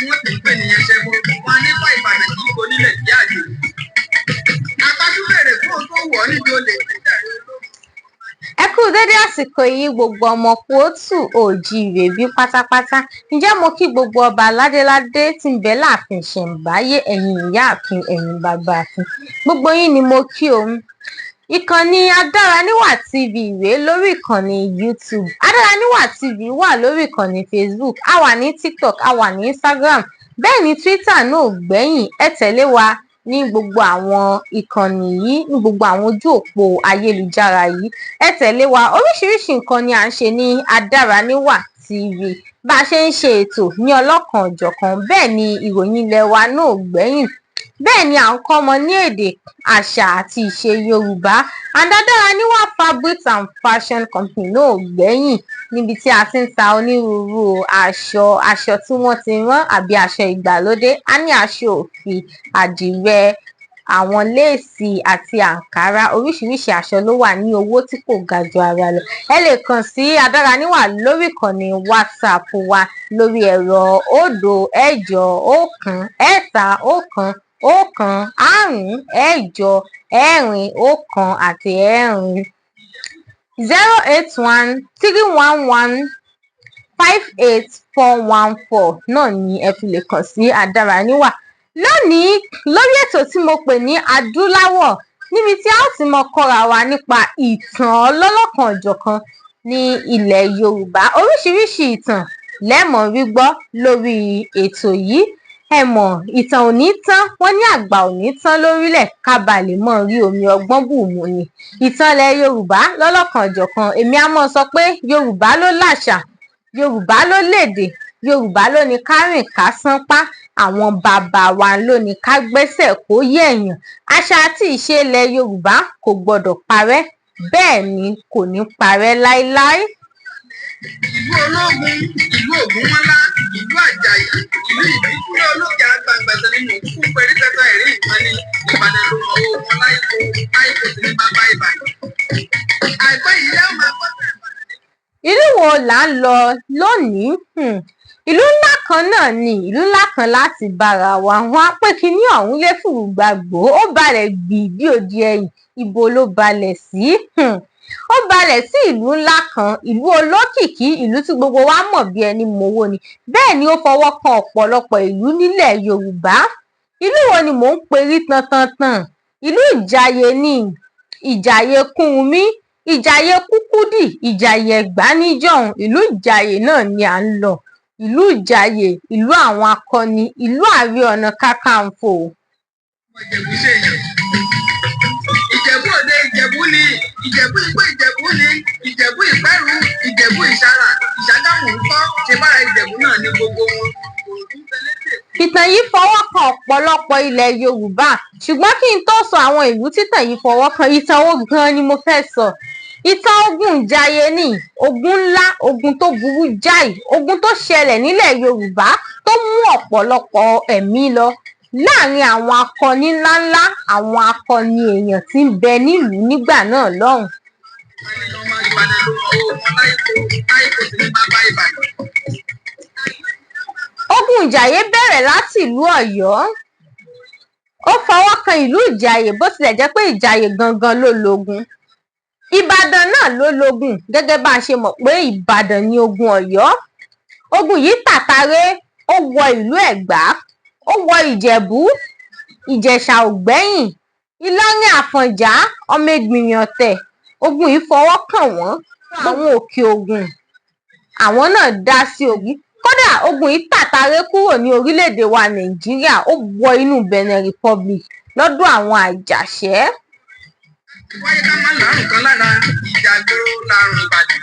wọ́n ti ń pè ní ẹ̀ṣẹ̀ wọn wọn nípa ìbàdàn kì í kó nílẹ̀ bí àjò. Àpájúbèrè fún òun tó wọ̀ níbi olè ẹ kú dédé àsìkò yìí gbogbo ọmọ kóòtù òjíire bí pátápátá. Ǹjẹ́ mo kí gbogbo ọba ládéládé tí ń bẹ láàfin ṣẹ̀ǹbáyé, ẹ̀yin ìyáàfin, ẹ̀yin bàbá àfin, gbogbo yín ni mo kí o. Ìkànnì Adáraníwà TV rèé lórí ìkànnì YouTube. Adáraníwà TV wà lórí ìkànnì Facebook, a wà ní TikTok, a wà ní Instagram, bẹ́ẹ̀ ni Twitter náà ò gbẹ́yìn. Ẹ tẹ̀lé wa ní gbogbo àwọn ìkànnì yìí, ní gbogbo àwọn ojú òpó ayélujára yìí. Ẹ tẹ̀lé wa, oríṣiríṣi nǹkan ni à ń ṣe ní Adáraníwà TV. Bá a ṣe ń ṣe ètò ní ọlọ́kan-ò-jọ̀kan, bẹ́ẹ̀ ni ìròyìn ilẹ̀ wa náà ò gbẹ́yìn. Bẹ́ẹ̀ ni à ń kọ́ ọmọ ní èdè, àṣà àti ìṣe Yorùbá. Adáraníwà Fabrics and Fashion Company náà ò gbẹ́yìn, níbi tí a ti ń ta onírúurú aṣọ tí wọ́n ti rán àbí aṣọ ìgbàlódé. A ní aṣọ òfì, àdìrẹ, àwọn léèsì àti àǹkárá. Oríṣiríṣi aṣọ ló wà ní owó tí kò ga ju ara lọ. Ẹ lè kàn sí Adáraníwà lórí ìkànnì WhatsApp wa lórí ẹ̀rọ 0801951954081 àti 08131158414 náà ni ẹ fi lè kàn sí Adáraníwà. Lónìí lórí ètò tí mo pè ní Adúláwọ̀, níbi tí a ó ti mọ kọ́ra wa nípa ìtàn ọlọ́lọ́kan-ò-jọ̀kan ní ilẹ̀ Yorùbá. Oríṣiríṣi ìtàn lẹ́ẹ̀mọ̀ rí gbọ́ lórí ètò yìí. Ẹ mọ̀, ìtàn ò ní tán, wọ́n ní àgbà ò ní tán lórílẹ̀, ká ba lè mọ̀ rí omi ọgbọ́n bù mu ni. Ìtàn ilẹ̀ Yorùbá lọ́lọ́kan-ò-jọ̀kan, èmi á mọ̀ sọ pé Yorùbá ló láṣà, Yorùbá ló lédè, Yorùbá ló ní ká rìn ká sánpá, àwọn bàbá wa ló ní ká gbẹ́sẹ̀ kó yẹ̀yàn. Àṣà àti ìṣe ilẹ̀ Yorùbá kò gbọdọ̀ parẹ́, bẹ́ẹ̀ ni kò ní parẹ́ láéláé. ìlú ológun, ìlú ògúnmọ́lá, ìlú àjàyí, ìlú ìbíkúlẹ̀ olóògì àgbàǹgbàsẹ̀ ni mò ń fún pẹ̀lú tẹ́tọ́ ẹ̀rí nǹkan ní Ìbàdàn ló mọ owó wọn láìpò sí ní bàbá Ìbàdàn. Àìpẹ́ yìí lẹ́wọ̀n máa gbọ́ tẹ̀. Ìlú wo là ń lọ lónìí? Ìlú ńlá kan náà ni, ìlú ńlá kan láti bára wa. Wọ́n á pé kinní ọ̀hún lé fùrùgbàgbò, ó balẹ̀ gbì bí òdi ẹyìn. Ibo ló balẹ̀ sí? Ó balẹ̀ sí ìlú ńlá kan, ìlú olókìkí, ìlú tí gbogbo wa mọ̀ bí ẹni mowó ni. Bẹ́ẹ̀ ni ó fọwọ́ kan ọ̀pọ̀lọpọ̀ ìlú nílẹ̀ Yorùbá. Ìlú wo ni mò ń perí tantantan? Ìlú Ìjàyè ni, Ìjàyè Kúnmi, Ìjàyè Kúkúdì, Ìjàyè Ẹ̀gbá níjọ̀hún. Ìlú Ìjàyè náà ni à ń lọ. Ìlú Ìjàyè, ìlú àwọn akọni, ìlú Ààrẹ Ọ̀nà Kakanfò. Ìjẹ̀bú ṣèyàn. Ìjẹ̀bú Òde Ìjẹ̀bú ni, Ìjẹ̀bú Igbó Ìjẹ̀bú ni, Ìjẹ̀bú Ìpẹ́rù, Ìjẹ̀bú Ìṣàrà, Ìṣàgámù ńkọ́, ṣe bára Ìjẹ̀bú náà ní gbogbo wọn. Ìtàn yìí fọwọ́ kan ọ̀pọ̀lọpọ̀ ilẹ̀ Yorùbá, ṣùgbọ́n kí n tó sọ àwọn ìlú títàn yìí fọwọ́ kan, ìtàn wo gan ni mo fẹ́ sọ? Ìtàn ogun Ìjàyè ni, ogun ńlá, ogun tó burú jáì, ogun tó ṣẹlẹ̀ nílẹ̀ Yorùbá tó mú ọ̀pọ̀lọpọ̀ ẹ̀mí lọ láàrin àwọn akọni ńláńlá, àwọn akọni èèyàn tí ń bẹ nílùú nígbà náà lọ́hùn. Ogun Ìjàyè bẹ̀rẹ̀ láti ìlú Ọ̀yọ́. Ó fọwọ́ kan ìlú Ìjàyè, bó tilẹ̀ jẹ́ pé Ìjàyè gangan ló lógun. Ìbàdàn náà ló lógun, gẹ́gẹ́ bá a ṣe mọ̀ pé Ìbàdàn ni ogun Ọ̀yọ́. Ogun yìí tàtàré, ó wọ ìlú Ẹ̀gbá, ó wọ Ìjẹ̀bú, Ìjẹ̀ṣà ò gbẹ́yìn, Ìlọrin Àfọ̀njá, ọmọ Ègbìyàn Ọ̀tẹ̀. Ogun yìí fọwọ́ kàn wọ́n. Àwọn Òkè Ògùn, àwọn náà dá sí ogun. Kódà ogun yìí tàtàré kúrò ní orílẹ̀-èdè wa Nàìjíríà, ó wọ inú Benin Republic lọ́dọ̀ àwọn Àjàṣẹ́. Wáyé ká máa ń lárùn kan lára ìjà ìgboro lárùn Ìbàdàn.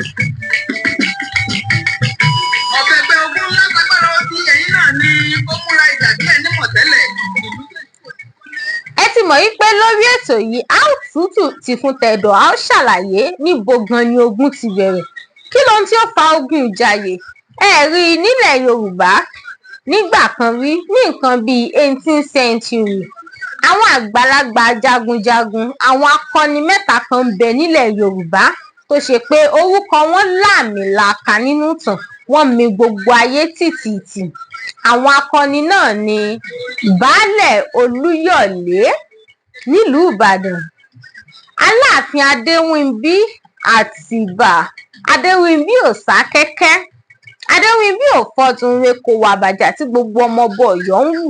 Ọ̀fẹ́gbẹ́ ogun ńlá sagbára ọtí ẹ̀yìn náà ni ó múra ìjà bí ẹni mọ̀ tẹ́lẹ̀. Ẹ ti mọ̀ wípé lórí ètò yìí, a ó tútù ti fún tẹ̀dọ̀, a ó ṣàlàyé níbo gan ni ogun ti bẹ̀rẹ̀. Kí lohun tí ó fa ogun Ìjàyè? Ẹ rí i nílẹ̀ Yorùbá nígbà kan rí, ní nǹkan bíi 18th century. Àwọn àgbàlagbà jagunjagun, àwọn akọni mẹ́ta kan ń bẹ nílẹ̀ Yorùbá tó ṣe pé orúkọ wọn làmìlaka nínú ìtàn, wọ́n mì gbogbo ayé tìtìtì. Àwọn akọni náà ni Baálẹ̀ Olúyọ̀lé nílùú Ìbàdàn, Aláàfin Adéwìnbí Àtìbà. Adéwìnbí ò sá kẹ́kẹ́, Adéwìnbí ò fọdúnre kò wà bàjá tí gbogbo ọmọ ọba Ọ̀yọ́ ń wù.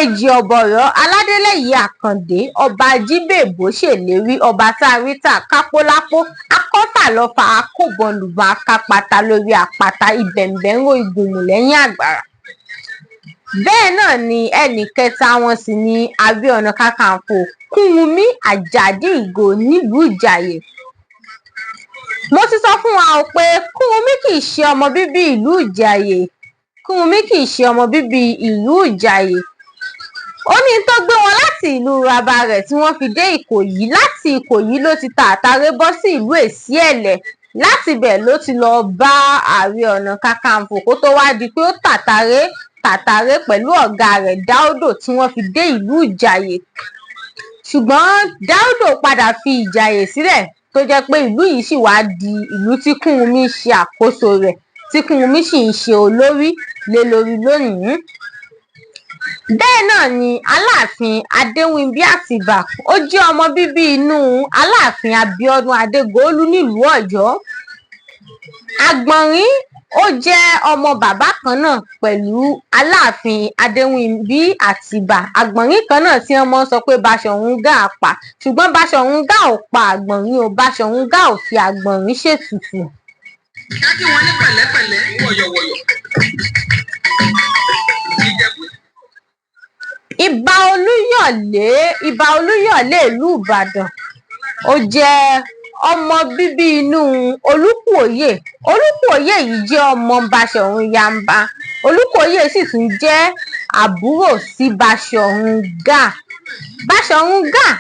Èjì ọ̀bọ̀rọ̀ Aládélẹ́yìí Àkàndé, ọba Ajíbèbó ṣèlérí, ọba táríta kápólápó, akọ́fà lọ́fà akóbọlùbọn akápatà lórí àpáta, ìbẹ̀m̀bẹ̀ ń ro ìgbòmù lẹ́yìn àgbàrá. Bẹ́ẹ̀ náà ni ẹnì kẹta wọn sì ni Ààrẹ Ọ̀nà Kakanfò Kúrúnmí Àjàdí Ìgò nílùú Ìjàyè. Mo ti sọ fún wa pé Kúrúnmí kì í ṣe ọmọ bíbí ìlú Ìjàyè. Kúrúnmí kì í ṣe ọmọ bíbí ìlú Ìjàyè. Ó ní tó gbé wọn láti ìlú bàbá rẹ̀ tí wọ́n fi dé Ìkòyí. Láti Ìkòyí ló ti ta àtàré bọ́ sí ìlú Èsìẹ̀lẹ̀. Láti bẹ̀ ló ti lọ bá Ààrẹ Ọ̀nà Kakanfò kó tó wá di pé ó tàtàré pẹ̀lú ọ̀gá rẹ̀ Dáúdò tí wọ́n fi dé ìlú Ìjàyè. Ṣùgbọ́n Dáúdò padà fi Ìjàyè sílẹ̀ tó jẹ́ pé ìlú yìí sì wá di ìlú tí Kúrúnmí ṣe àkóso rẹ̀, tí Kúrúnmí sì ń ṣe olórí lé lórí lónìí. Bẹ́ẹ̀ náà ni Aláàfin Adéwìnbí Àtìbà, ó jẹ́ ọmọ bíbí inú Aláàfin Abíọ́dún Adégòólú nílùú Ọ̀yọ́. Àgbọ̀nrín ó jẹ́ ọmọ bàbá kan náà pẹ̀lú Aláàfin Adéwìnbí Àtìbà. Àgbọ̀nrín kan náà tí wọ́n sọ pé Baṣọ̀run Gáà pa, ṣùgbọ́n Baṣọ̀run Gáà ò pa àgbọ̀nrín o, Baṣọ̀run Gáà ò fi àgbọ̀nrín ṣètùtù. Ká kí wọn ní pẹ̀lẹ́pẹ̀lẹ́ wọ̀yọ̀wọ̀yọ̀. Ìbà Olúyọ̀lé ìlú Ìbàdàn, ó jẹ́ ọmọ bíbí inú Olúkòyè. Olúkòyè yìí jẹ́ ọmọ Baṣọ̀run Yamba. Olúkòyè sì tún jẹ́ àbúrò sí Baṣọ̀run Gáà. Baṣọ̀run Gáà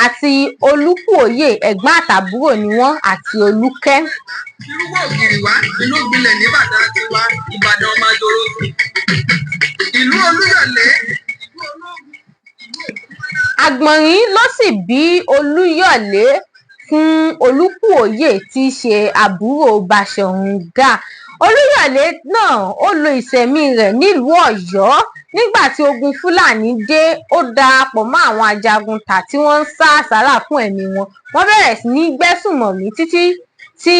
àti Olúkòyè ẹ̀gbọ́n àtàbúrò ni wọ́n àti Olúkẹ́. Irúwọ́ ògiri wá inú gbilẹ̀ nìbàdàn ti wá Ìbàdàn máa dòrò sí. Ìlú Olúyọ̀lé, ìlú ológun, ìlú Àgbọ̀nrín ló sì bí Olúyọ̀lé fún Olúkòyè tí í ṣe àbúrò Baṣọ̀run Gáà. Olúyọ̀lé náà ó lo ìṣẹ̀mí rẹ̀ nílùú Ọ̀yọ́. Nígbà tí ogun Fúlàní dé, ó darapọ̀ mọ́ àwọn ajagunta tí wọ́n ń sá àsálà fún ẹ̀mí wọn. Wọ́n bẹ̀rẹ̀ sí ní gbésùmọ̀mí títí tí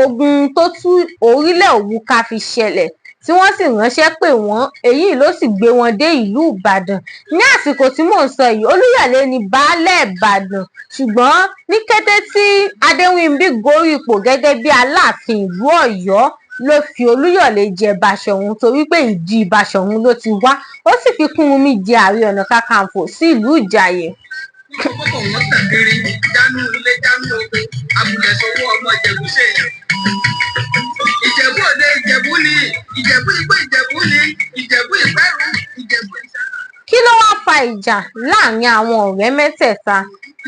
ogun tó tú orílẹ̀ Òwúká fi ṣẹlẹ̀, tí wọ́n sì ránṣẹ́ pè wọ́n. Èyí ló sì gbé wọn dé ìlú Ìbàdàn. Ní àsìkò tí mò ń sọ yìí, Olúyọ̀lé ni baálẹ̀ Ìbàdàn. Ṣùgbọ́n ní kété tí Adéwìnbí gorí ipò gẹ́gẹ́ bí Aláàfin ìlú Ọ̀yọ́, ló fi Olúyọ̀lé jẹ Baṣọ̀run torí pé ìdí Baṣọ̀run ló ti wá. Ó sì fi Kúrúnmí jẹ Ààrẹ Ọ̀nà Kakanfò sí ìlú Ìjàyè. kọ́kọ́ wọn tẹ̀kiri dánú ilé dánú oko abùlẹ̀ sọ́wọ́ ọmọ Ìjẹ̀bú ṣèyàn. Ìjẹ̀bú òde Ìjẹ̀bú ni, Ìjẹ̀bú Igbó Ìjẹ̀bú ni, Ìjẹ̀bú Ìpẹ́rù, Ìjẹ̀bú Ìṣẹ́. Kí ló wá fa ìjà láàrin àwọn ọ̀rẹ́ mẹ́tẹ̀ẹ̀ta?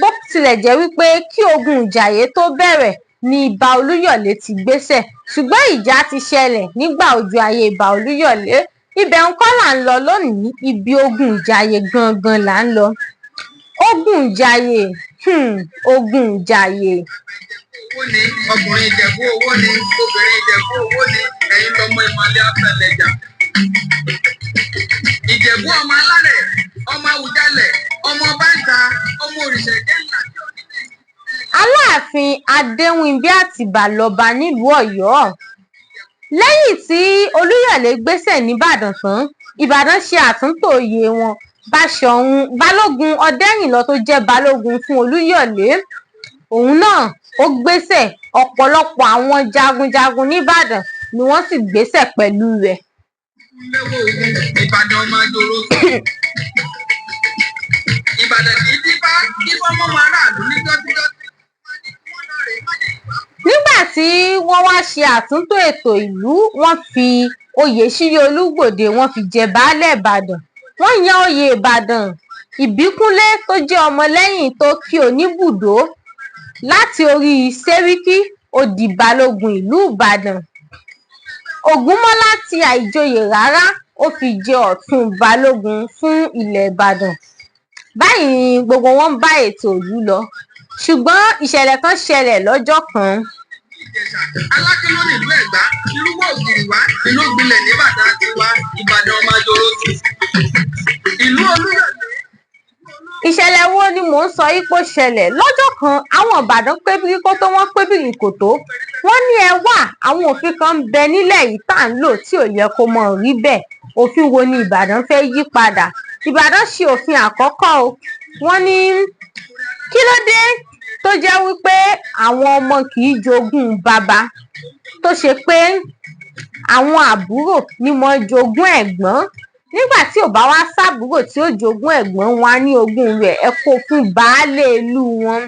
Bó tilẹ̀ jẹ́ wípé kí ogun Ìjàyè tó bẹ̀rẹ̀ ni Ìbà Olúyọ̀lé ti gbéṣẹ̀, ṣùgbọ́n ìjà ti ṣẹlẹ̀ nígbà ojú ayé Ìbà Olúyọ̀lé. Ibẹ̀ ńkọ́ là ń lọ lónìí, ibi ogun Ìjàyè gangan là ń lọ. Ogun Ìjàyè, ogun Ìjàyè. Owó ni ọkùnrin Ìjẹ̀bú owó ni, obìnrin Ìjẹ̀bú owó ni, ẹ̀yin lọmọ ìmọ̀lẹ́ afẹ́lẹ́jà. Ìjẹ̀bú ọmọ alárẹ̀, ọmọ Awùjalẹ̀, ọmọ Báńkà, ọmọ Òrìṣẹ̀jẹ́ ńlá. Aláàfin Adéwìnbí Àtìbà lọba nílùú Ọ̀yọ́. Lẹ́yìn tí Olúyọ̀lé gbéṣẹ̀ nìbàdàn tán, Ìbàdàn ṣe àtúntò oyè wọn. Balógun Ọdẹ́rìnlọ tó jẹ́ balógun fún Olúyọ̀lé, òun náà ó gbéṣẹ̀. Ọ̀pọ̀lọpọ̀ àwọn jagunjagun nìbàdàn ni wọ́n sì gbéṣẹ̀ pẹ̀lú rẹ̀. Lẹ́wọ̀ ogun Ìbàdàn máa dòrò sí. Ìbàdàn kì í dífá kí fọ́mọ́ máa ráàlú ní dọ́tídọ́tí. Nígbà tí wọ́n wá ṣe àtúntò ètò ìlú, wọ́n fi oyè Ṣíyí Olúgbòde wọ́n fi jẹ baálẹ̀ Ìbàdàn. Wọ́n yan oyè Ìbàdàn Ìbíkúnlé tó jẹ́ ọmọlẹ́yìn Tókí Oníbùdó láti orí Sẹ́ríkí ó di balógun ìlú Ìbàdàn. Ògúnmọ́lá ti àìjoyè rárá, ó fi jẹ ọ̀tún balógun fún ilẹ̀ Ìbàdàn. Báyìí ni gbogbo wọn bá ètò ìlú lọ. ṣùgbọ́n ìṣẹ̀lẹ̀ kan ṣẹlẹ̀ lọ́jọ́ kan. Ìjẹ̀ṣà Aláké ló nílùú Ẹ̀gbá irúgbó ògiri wá ìlú gbilẹ̀ nìbàdàn tiwa Ìbàdàn ọmọ ajoro ìlú Olúyọ̀lé. Ìṣẹ̀lẹ̀ wo ni mò ń sọ yìí pé ó ṣẹlẹ̀ lọ́jọ́ kan? Àwọn Ìbàdàn pé bíríkótó wọ́n pé bíríkótó wọ́n ní ẹ wá àwọn òfin kan ń bẹ nílẹ̀ yìí tá à ń lò tí ò yẹ kó mọ rí bẹ́ẹ̀. Òfin wo ni Ìbàdàn fẹ́ yí padà? Ìbàdàn ṣe òfin àkọ́kọ́ o. Wọ́n ní kí ló dé tó jẹ́ wípé àwọn ọmọ kì í jogún bàbá, tó ṣe pé àwọn àbúrò ni mo jogún ẹ̀gbọ́n. Nígbà tí ò bá wá sábúrò tí ó jogún ẹ̀gbọ́n wọn á ní ogún rẹ̀ ẹ kó fún baálé ìlú wọn,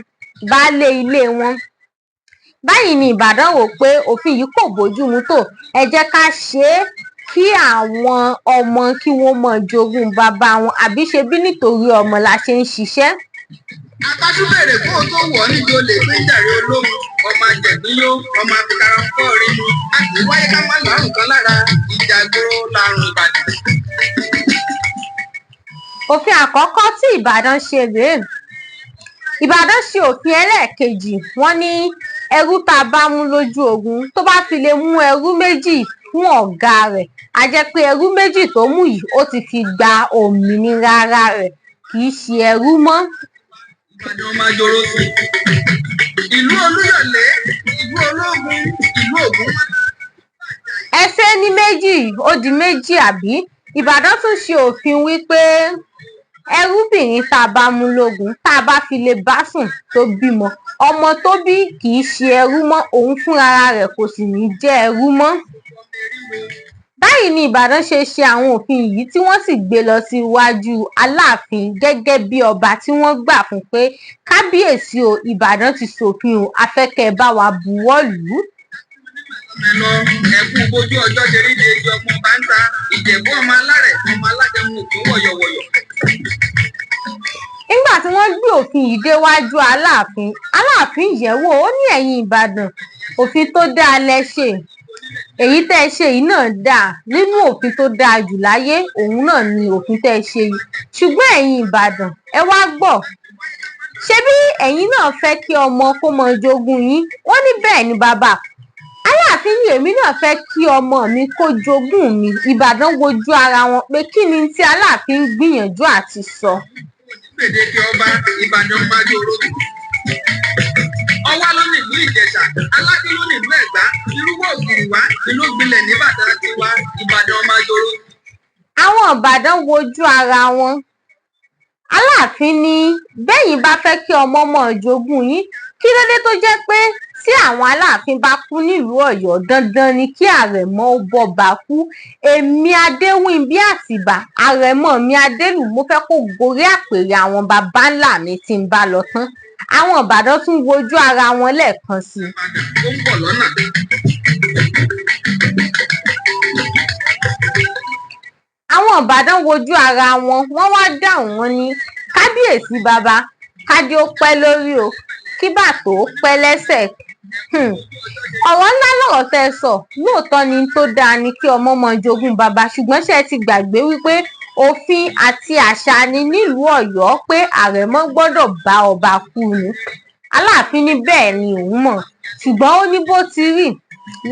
baálé ilé wọn. Báyìí ni Ìbàdàn wò pé òfin yìí kò bójúmu tó, ẹ jẹ́ ká ṣe é kí àwọn ọmọ kí wọ́n mọ jogún bàbá wọn, àbí ṣe bí nítorí ọmọ la ṣe ń ṣiṣẹ́. Akáṣú bèrè kó o tó wọ̀ níbi olè gbé jàre olóhùn ọmọ àjẹ̀gbíyó ọmọ àfikàrà fọ́ rímu àti wáyé ká má lárùn kan lára ìjà gbòòrò lárùn Ìbàdàn. Òfin àkọ́kọ́ tí Ìbàdàn ṣe rèé. Ìbàdàn ṣe òfin ẹlẹ́ẹ̀kejì. Wọ́n ní ẹrú tá a bá mú lójú ogun tó bá fi lè mú ẹrú méjì fún ọ̀gá rẹ̀, a jẹ́ pé ẹrú méjì tó mú yìí ó ti fi gba òmìnira ara rẹ̀, kì í ṣe ẹrú mọ́. Ìbàdàn ọmọ ajoro sí ìlú Olúyọ̀lé ìlú Ológun ìlú Ògún. Ẹ ṣe ní méjì ó di méjì àbí? Ìbàdàn tún ṣe òfin wípé ẹrúbìnrin tá a bá mú lógun tá a bá fi lè bá sùn tó bímọ, ọmọ tó bí kì í ṣe ẹrú mọ́, òun fúnra rẹ̀ kò sì ní jẹ́ ẹrú mọ́. Báyìí ni Ìbàdàn ṣe ṣe àwọn òfin yìí tí wọ́n sì gbé lọ sí iwájú Aláàfin gẹ́gẹ́ bí ọba tí wọ́n gbà fún pé kábíyèsí o, Ìbàdàn ti ṣòfin o, a fẹ́ kẹ́ ẹ bá wa buwọ́ lù ú. Ẹkún bójú ọjọ́ ṣe rí lèjì ọmọ bá ń ta Ìjẹ̀bú ọmọ alárẹ̀ ọmọ alájẹmú òkú wọ̀yọ̀wọ̀yọ̀. Nígbà tí wọ́n gbé òfin yìí déwájú Aláàfin, Aláàfin yẹ̀wò ó ní ẹ̀yin Ìbàdàn òfin tó dáa lẹ ṣe, èyí tẹ́ ẹ ṣe yìí náà dáa, nínú òfin tó dáa jù láyé òun náà ni òfin tẹ́ ẹ ṣe yìí, ṣùgbọ́n ẹ̀yin Ìbàdàn ẹ wá gbọ́, ṣebí ẹ̀yin náà fẹ́ kí ọmọ kó mọ jogún yín? Wọ́n ní bẹ́ẹ̀ ni bàbá. Aláàfin ní èmi náà fẹ́ kí ọmọ mi kó jogún mi. Ìbàdàn wojú ara wọn pé kí ni tí Aláàfin ń gbìyànjú àti sọ. Gbèdéke ọba Ìbàdàn máa di oró. Ọwá ló nílùú Ìjẹ̀ṣà Aláké ló nílùú Ẹ̀gbá irúgbó ògiri wá ìlú gbilẹ̀ nìbàdàn tiwa Ìbàdàn ọmọ ajoro. Àwọn Ìbàdàn wojú ara wọn. Aláàfin ní bẹ́yìn bá fẹ́ kí ọmọ mọ̀ jogún yín, kí ló dé tó jẹ́ pé tí àwọn Aláàfin bá kú nílùú Ọ̀yọ́ dandan ni kí àrẹ̀mọ ó bọba kú. Èmi Adéwìnbí Àtìbà àrẹ̀mọ mi Adélù mo fẹ́ kó gorí àpèrè àwọn baba ńlá mi tí ń bá lọ tán. Àwọn Ìbàdàn tún wojú ara wọn lẹ́ẹ̀kan sí i. Ó ń bọ̀ lọ́nà. Àwọn Ìbàdàn wojú ara wọn, wọ́n wá dáhùn wọn ní kábíyèsí baba, kádé ó pẹ́ lórí o, kí bàtò ó pẹ́ lẹ́sẹ̀. Ọ̀rọ̀ ńlá lọ̀rọ̀ tẹ́ ẹ sọ, lóòótọ́ ni tó dáa ni kí ọmọ mọ jogún baba, ṣùgbọ́n ṣé ẹ ti gbàgbé wípé òfin àti àṣà ni nílùú Ọ̀yọ́ pé àrẹ̀mọ gbọ́dọ̀ bá ọba kú ni. Aláàfin ní bẹ́ẹ̀ ni òun mọ̀, ṣùgbọ́n ó ní bó ti rí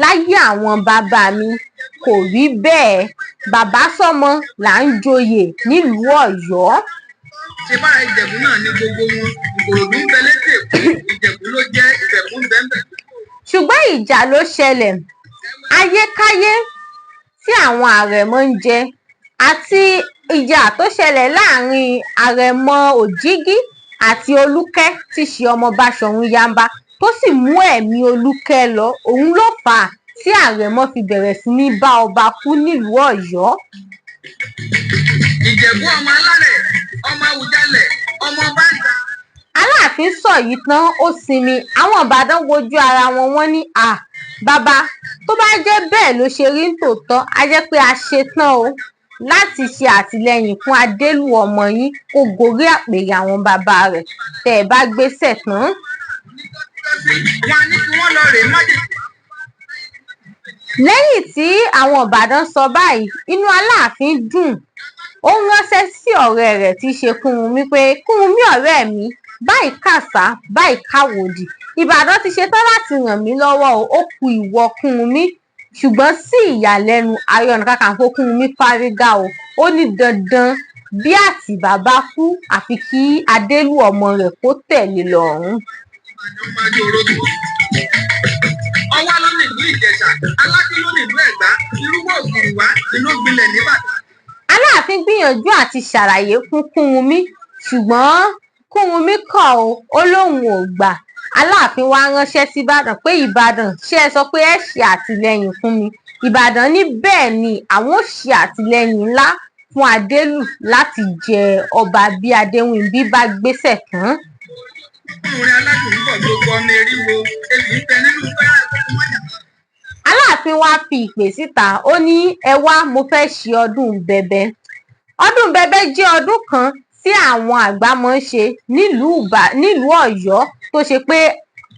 láyé àwọn bàbá mi kò rí bẹ́ẹ̀, bàbá sọ́mọ là ń joyè nílùú Ọ̀yọ́. Ṣé bá Ìjẹ̀bú náà ní gbogbo wọn? Ìkòròdú ń bẹ létí Èkó, Ìjẹ̀bú ló jẹ́ Ìjẹ̀bú ń bẹ ń bẹ. Ṣùgbọ́n ìjà ló ṣẹlẹ̀, ayékáyé tí àwọn àrẹ̀mọ ń jẹ àti ìjà tó ṣẹlẹ̀ láàrin àrẹ̀mọ Òjígí àti Olúkẹ́ tí ṣe ọmọ Báṣọ̀run Yámbá tó sì mú ẹ̀mí Olúkẹ́ lọ, òun ló fà á tí àrẹ̀mọ fi bẹ̀rẹ̀ sí ní bá ọba kú nílùú Ọ̀yọ́. Ìjẹ̀bú ọmọ alárẹ̀ ọmọ Àwùjalẹ̀ ọmọ Báńdà. Aláàfin sọ yìí tán ó sinmi. Àwọn Ìbàdàn wojú ara wọn, wọ́n ní bàbá tó bá jẹ́ bẹ́ẹ̀ ló ṣe rí tòótọ́, a jẹ́ pé a ṣetán o láti ṣe àtìlẹ́yìn fún Adélù ọmọ yín kó gorí àpèrè àwọn bàbá rẹ̀ tẹ́ ẹ bá gbéṣẹ̀ tán. Wọ́n ní kí wọ́n lọ rèé májèlé. Lẹ́yìn tí àwọn Ìbàdàn sọ báyìí, inú Aláàfin dùn. Ó ránṣẹ́ sí ọ̀rẹ́ rẹ̀ tí í ṣe Kúrúnmí pé Kúrúnmí ọ̀rẹ́ mi, báyìí kàsá báyìí káwòdì Ìbàdàn ti ṣetán láti ràn mí lọ́wọ́ o ó kù ìwọ Kúnmi ṣùgbọ́n sí ìyàlẹ́nu Ààrẹ Ọ̀nà Kakanfò Kúnmi fárígá o ó ní dandan bí Àtìbà bá kú àfi kí Adélù ọmọ rẹ̀ kó tẹ̀lé lọ́rùn. Ọwá ló ní ìlú Ìjẹ̀ṣà, Aláké ló ní ìlú Ẹ̀gbá, irúgbó Ògìrìwá inú gbilẹ̀ nìbàdàn. Aláàfin gbìyànjú àti ṣàlàyé fún Kúnmi ṣùgbọ́n Kúnmi kọ̀ ó lóun ò gbà. Aláàfin wá ránṣẹ́ sí Ìbàdàn pé Ìbàdàn ṣé ẹ sọ pé ẹ ṣe àtìlẹ́yìn fún mi Ìbàdàn ní bẹ́ẹ̀ ni àwọn ò ṣe àtìlẹ́yìn ńlá fún Adélù láti jẹ ọba bí Adéwìnbí bá gbéṣẹ̀ tán. Orin aládùn ń bọ̀ gbogbo ọmọ eriwo èyí ń bẹ nínú fẹ́ràn tó mọ̀jà. Aláàfin wá fi ìpè síta ó ní ẹ wá mo fẹ́ ṣe ọdún bẹbẹ. Ọdún bẹbẹ jẹ́ ọdún kan tí àwọn àgbà máa ń ṣe nílùú Ọ̀yọ́ tó ṣe pé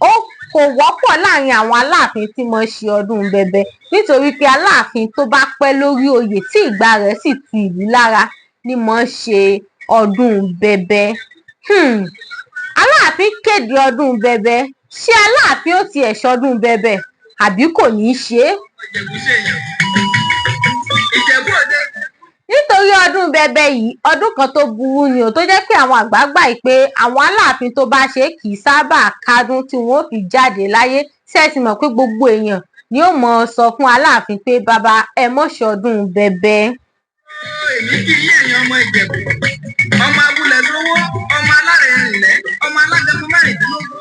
ó kò wọ́pọ̀ láàrin àwọn aláàfin tí máa ń ṣe ọdún bẹbẹ nítorí pé aláàfin tó bá pẹ́ lórí oyè tí ìgbà rẹ̀ sì tu ìlú lára ni máa ń ṣe ọdún bẹbẹ. Aláàfin kéde ọdún bẹbẹ ṣé Aláàfin ó tiẹ̀ ṣọdún bẹbẹ àbí kò ní í ṣe é? Nítorí ọdún bẹbẹ yìí ọdún kan tó burú ni ò tó jẹ́ pé àwọn àgbà gbà pé àwọn aláàfin tó bá ṣe kì í sábà kádùn tí wọn ò fi jáde láyé ṣé ẹ ti mọ̀ pé gbogbo èèyàn ni ó mọ̀ sọ fún Aláàfin pé bàbá ẹ mọ̀ ṣọdún bẹbẹ. Èmi kì í ẹ̀yàn ọmọ Ìjẹ̀bú, ọmọ abúlé lówó, ọmọ alárẹ̀ẹ́rìnlẹ̀, ọmọ alágẹmọ mẹ́rìndínlógún.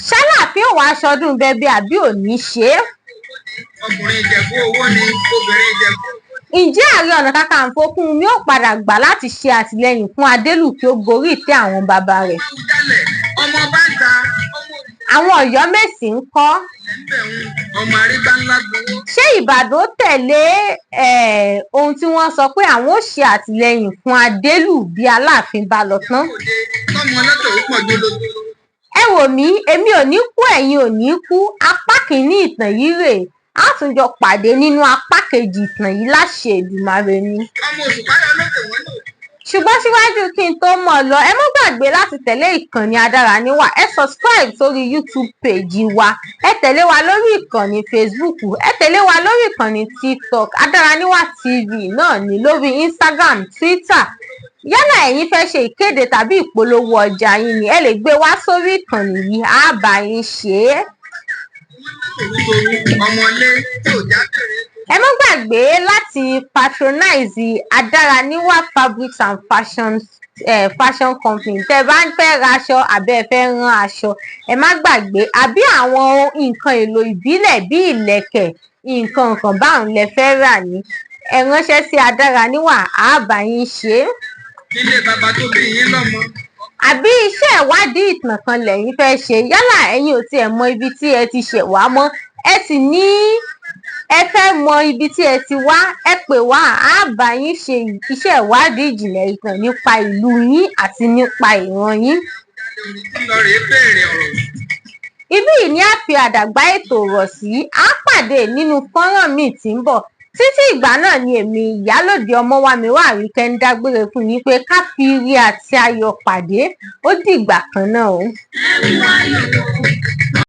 Ṣáláàfin ò wá ṣọdún bẹbẹ àbí ò ní ṣe é? Ọkùnrin Ìjẹ̀bú owó ni obìnrin Ìjẹ̀bú. Ǹjẹ́ Ààrẹ Ọ̀nà Kakanfò Kúnmi ó padà gbà láti ṣe àtìlẹ́yìn fún Adélù kí ó gorí ìtẹ́ àwọn bàbá rẹ̀? Ọmọ bá ń ta àwọn Ọ̀yọ́mèsì ń kọ́. Ọmọ arígbá ńlá gbowó. Ṣé Ìbàdàn tẹ̀lé ohun tí wọ́n sọ pé àwọn ó ṣe àtìlẹ́yìn fún Adélù bí Aláàfin bá lọ tán? Tọ́mọ ọlọ́tọ̀ ó pọ̀ jólójó. Ẹ wò mí èmi ò ní kú ẹ̀yin ò ní kú apá kìíní ìtàn yìí rèé a tún jọ pàdé nínú apá kejì ìtàn yìí láṣẹ Èdùmàrè ni. Ọmọ Òṣùpáyọ̀ lókè wọ́n lò. Ṣùgbọ́n síwájú kí n tó mọ̀ lọ ẹ má gbàgbé láti tẹ̀lé ìkànnì Adáraníwà ẹ subscribe sórí YouTube page wa ẹ tẹ̀lé wa lórí ìkànnì Facebook ẹ tẹ̀lé wa lórí ìkànnì TikTok Adáraníwà TV náà ní lórí Instagram Twitter yálà ẹ̀yin fẹ́ ṣe ìkéde tàbí ìpolówó ọjà yín ni ẹ lè gbé wá sórí ìkànnì yìí á bá yín ṣe é. Ọmọlé tí ò jábẹ̀rẹ̀. Ẹ má gbàgbé láti patronize Adáraníwà Fabrics and Fashion Company tẹ́ bá ń fẹ́ ra aṣọ àbí ẹ fẹ́ rán aṣọ ẹ má gbàgbé àbí àwọn nǹkan èlò ìbílẹ̀ bí ìlẹ̀kẹ̀ nǹkan kan báwọn lẹ fẹ́ rà ní ẹ ránṣẹ́ sí Adáraníwà á bá yín ṣe é. Ilé bàbá tó bí yín lọ́mọ. Àbí iṣẹ́ ìwádìí ìtàn kan lẹ́yìn fẹ́ ṣe yálà ẹ̀yin ò tiẹ̀ mọ ibi tí ẹ ti ṣẹ̀ wá mọ́ ẹ sì ní ẹ fẹ́ mọ ibi tí ẹ ti wá ẹ pè wá á bá yín ṣe iṣẹ́ ìwádìí ìjìnlẹ̀ ìtàn nípa ìlú yín àti nípa ìran yín. Ibí yìí ni a fi àdàgbà ètò rọ̀ sí á pàdé nínú fọ́nrán míì tí ń bọ̀ títí ìgbà náà ni èmi Ìyálóde Ọmọwàmíwà Àríkẹ́ ń dágbére fún yín pé ká fi ire àti ayọ̀ pàdé ó dìgbà kan náà o.